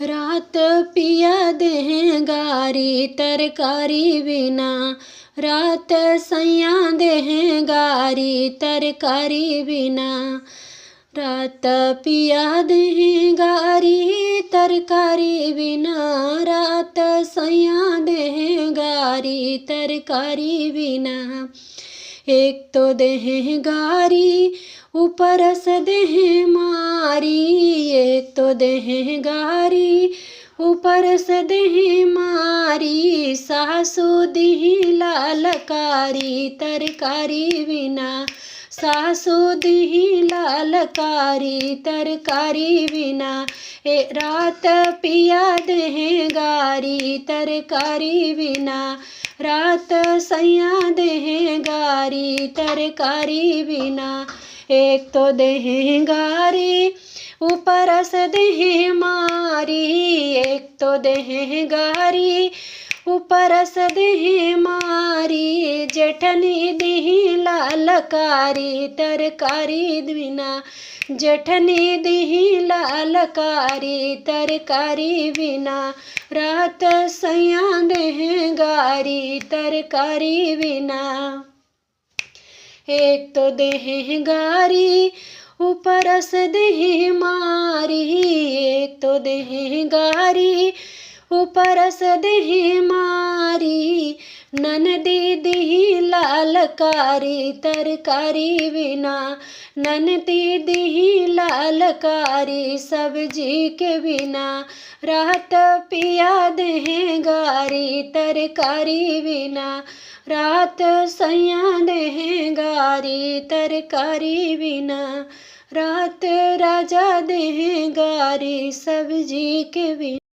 रात पिया दें गारी तरकारी बिना, रात सैया दें गारी तरकारी बिना। रात पिया दें गारी तरकारी बिना, रात सैया दें गारी तरकारी बिना। एक तो दें गारी ऊपर से दें मारी, एक तो दें गारी ऊपर से दें मारी। सासू दी लालकारी तरकारी बिना, सासू दी लालकारी तरकारी बिना। ए रात पिया दें गारी तरकारी बिना, रात सैया दें गारी तरकारी बिना। एक तो दें गारी ऊपर से दें मारी, एक तो दें गारी ऊपर से दें मारी। जेठनी दी लालकारी तरकारी बिना, जेठनी दी लालकारी तरकारी बिना। रात सैया दें गारी तरकारी बिना। एक तो दें गारी ऊपर से दें मारी, एक तो दें गारी ऊपर से दें मारी। ननदी दी लालकारी तरकारी बिना, ननदी दी लालकारी सब्जी के बिना। रात पिया दें गारी तरकारी बिना, रात सैया दें गारी तरकारी बिना। रात राजा दें गारी सब्जी के बिना।